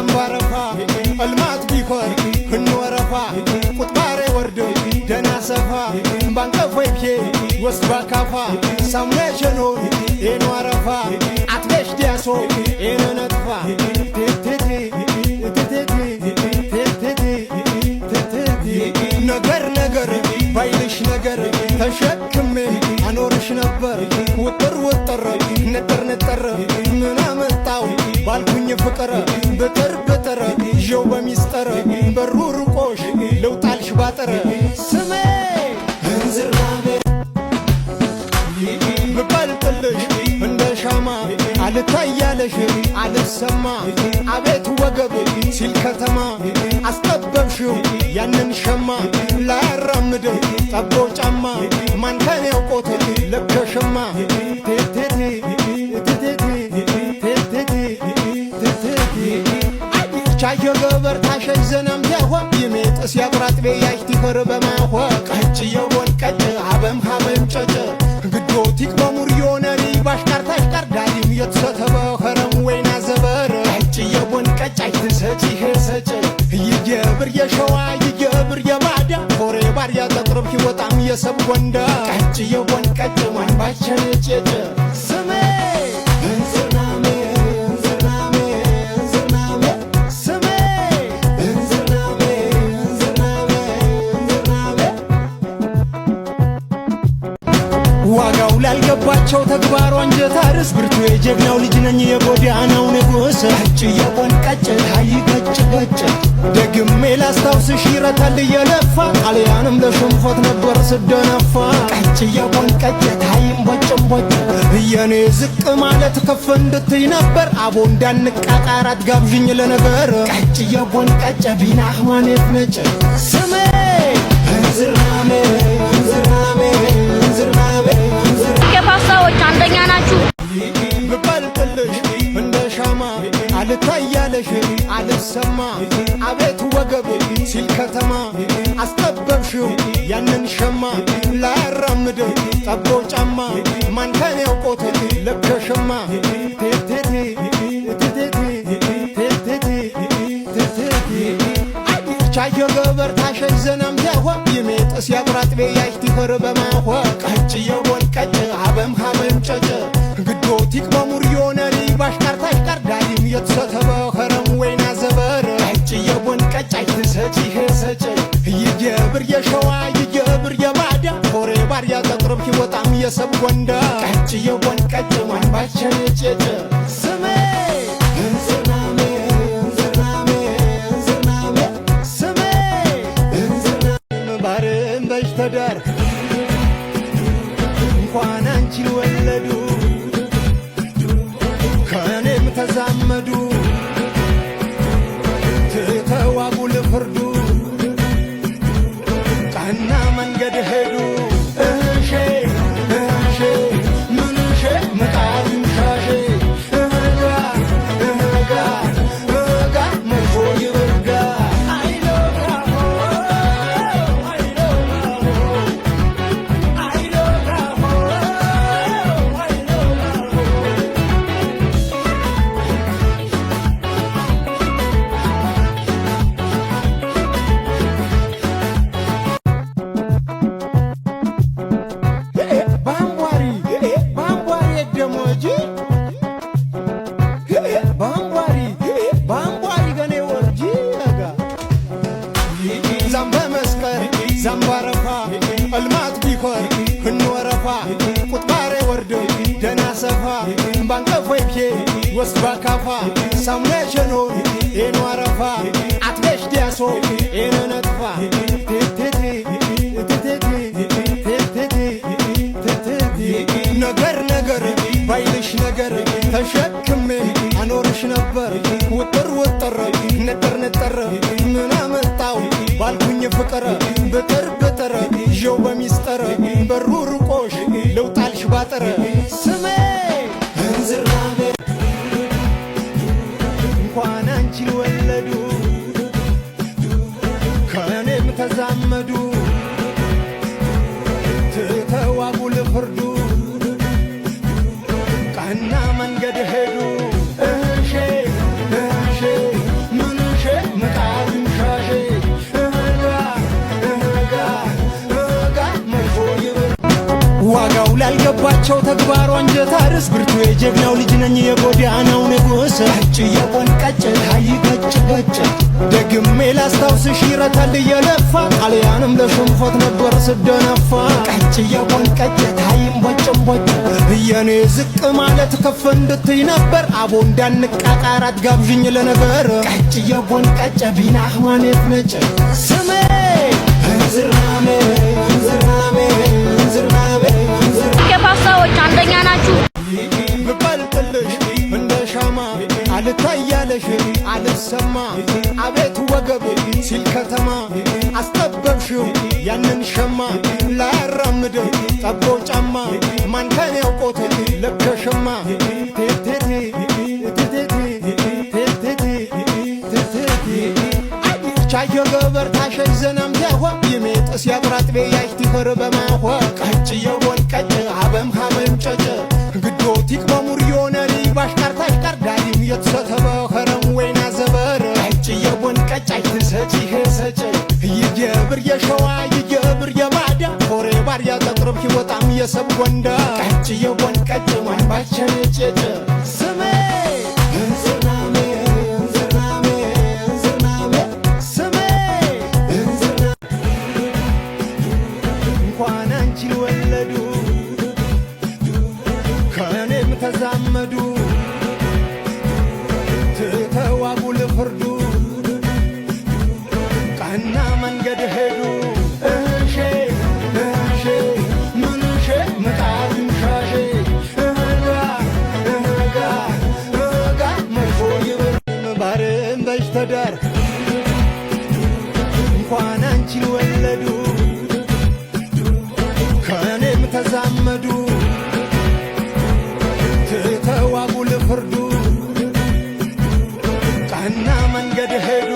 ዛምባረፋ አልማት ቢኮር ህንወረፋ ቁጥባሬ ወርዶ ደና ሰፋ ባንቀፎይኬ ወስባ ካፋ ሳሙነሸኖ ኤንዋረፋ አትበሽ ዲያሶ ኤነነጥፋ ነገር ባይልሽ ነገር ተሸክሜ አኖርሽ ነበር ውጥር ውጥር ነጠር ነጠር ምን አመጣው ባልኩኝ ፍቅር ብጥር ብጥር ይዤው በሚስጥር በሩ ርቆሽ ልውጣልሽ ባጥር ስሜ እንዝራቤ ብቀልጥልሽ እንደ ሻማ አልታያለሽ አልሰማ አቤት ወገብ ሲል ከተማ አስጠበብሽው ያንን ሸማ ላያራምድ ጠቦ ጫማ ማንከን ያውቆት ለብሸሸማ ቻየ ገበር ታሸይ ዘናም ያዋ ይሜጥስ ያጥራጥቤ ያይቲ ፈርበማዋ ቀጭ የወን ቀጭ አበም ሀበም ጨጨ ግዶቲክ በሙሪዮነሪ ባሽካር ታሽካር ዳሊም የተሰተበ ኸረም ወይና ዘበር ቀጭ የወን ቀጭ አይትሰጪ ሄሰጭ ይገብር የሸዋ ይገብር የባዳ ፎሬ ባርያ ተጥርብ ይወጣም የሰብ ወንዳ ቀጭ የወን ቀጭ ማን ባቸነ ጨጨ ስሜ እንዝርናሜ እንዝርናሜ እንዝርናሜ ስሜ እንዝርናሜ እንዝርናሜ እንዝርናሜ ዋጋው ላልገባቸው ተግባሩ አንጀት አርስ ብርቱ የጀግናው ልጅ ነኝ የጎዳናው ንጉስ ቀጭ የወን ቀጭ ታይ ገጭ ገጭ ደግሜ ላስታውስሽ ይረታል እየለፋ ጣሊያንም ለሽንፈት ነበር ስደነፋ ቀጭ የወን ቀጭ ታይም ቦጭም ቦጭ የኔ ዝቅ ማለት ከፍ እንድትይ ነበር አቦ እንዳንቃቃራት ጋብዥኝ ለነገር ቀጭ የወን ቀጭ ቢናህ ማኔት ነጭ ስሜ እንዝርናሜ እንዝርናሜ እንዝርናሜ የፓስታዎች አንደኛ ናችሁ ብቀልጥልሽ እንደ ሻማ አልታያለሽ አልሰማ አቤት ወገብ ሲል ከተማ አስጠበብሽው ያንን ሸማ ላያራምድ ጠቦ ጫማ ማንከን ያውቆት ለብሸሸማ ቻየ ገበር ታሸይ ዘናም ያዋ ይሜጥስ ያጥራጥቤ ያይቲ ፈርበማዋ ቀጭ የወን ቀጭ አበም ሀበም ጨጨ ግዶቲክ በሙሪዮነሪ ባሽካር ታሽካር ዳሊም የተሰተበ ኸረም ወይና ዘበር ቀጭ የወን ቀጭ አይትሰጪ ሄሰጭ ይገብር የሸዋ ይገብር የባዳ ፎሬ ባርያ ተጥርብ ይወጣም የሰብ ወንዳ ቀጭ የወን ቀጭ ማን ባቸነ ጨጨ ስሜ እንዝርናሜ እንዝርናሜ እንዝርናሜ ስሜ እንዝርናሜ ባርም በሽተዳር እንኳን አንቺን ወለዱ ከኔም ተዛመዱ ትተዋጉ ልፍርዱ ቀና መንገድ ሄዱ እሺ እሺ ምንሽ መቃሪም ሻሼ እጋ እጋ እጋ መርፎ ይበርጋ ዛምባረፋ አልማት ቢኮር ህንወረፋ ቁጥባሬ ወርዶ ደና ሰፋ ባንቀፎይኬ ወስባ ካፋ ሳሙነሸኖ ኤንዋረፋ አትበሽ ዲያሶ ኤነነጥፋ ነገር ባይልሽ ነገር ተሸክሜ አኖርሽ ነበር ውጥር ውጥር ነጠር ነጠር ምን አመጣው ባልኩኝ ፍቅር ብጥር ብጥር ይዤው በሚስጥር በሩ ርቆሽ ልውጣልሽ ባጥር ስሜ እንዝራቤ እንኳን አንቺን ወለዱ ከኔም ተዛመዱ ትተዋጉ ልፍርዱ ቀና መንገድ ሄዱ እሺ እሺ አለባቸው ተግባሯ አንጀት አርስ ብርቱ የጀግናው ልጅ ነኝ የጎዳናው ንጉሥ ቀጭ የቦንቀጭ ታይ ገጭ ገጭ ደግሜ ላስታውስሽ ይረታል እየለፋ ጣሊያንም ለሽንፎት ነበር ስደነፋ ቀጭ የቦንቀጭ ታይም ቦጭም ቦጭ የኔ ዝቅ ማለት ከፍ እንድትይ ነበር አቦ እንዳንቃቃራት ጋብዥኝ ለነገር ቀጭ የቦንቀጭ ቢናህ ማኔት ነጭ ስሜ እንዝራሜ እንዝራሜ እንዝራሜ ከፓስታዎች አንደኛ ናችሁ። ብቀልጥልሽ እንደ ሻማ አልታያለሽ አልሰማ አቤት ወገብ ሲል ከተማ አስጠበብሽው ያንን ሸማ ላያራምድ ጠቦ ጫማ ማንከን ያውቆት ለከሸማ ቴቴቴ ቴቴቴ ቴቴቴ ቴቴቴ ቻየ ገበር ታሸይ ዘናም ያሆ ይሜጥስ ያጥራጥቤ ያይት ይፈር በማሆ ቀጭ የቦን ቀጭ አበም ሀበም ጨጨ ግዶቲክ በሙር የሆነሪ ባሽቃር ታሽቃር ዳሪም የተሰተበ ኸረም ወይና ዘበር ቀጭ የቦን ቀጭ አይትሰጭ ይሄሰጭ ይገብር የሸዋ ይገብር የባዳ ኮሬ ባር ያጠጥርብ ሕይወጣም የሰብ ጎንዳ ቀጭ የቦን ቀጭ ማንባቸን ጨጨ ስሜ እንዝርናሜ እንዝርናሜ እንዝርናሜ ስሜ እንኳን አንቺን ወለዱ ከእኔም ተዛመዱ ትተዋጉል ፍርዱ ቀና መንገድ ሄዱ እሺ እሺ ምንሽ ምጣድም ሻሼ እጋ እጋ እጋ መርፎ ይብር ባርም በጅተዳር እንኳን አንቺን ወለዱ ከእኔም ተዛመዱ ትተዋጉል ፍርዱ ቀና መንገድ ሄዱ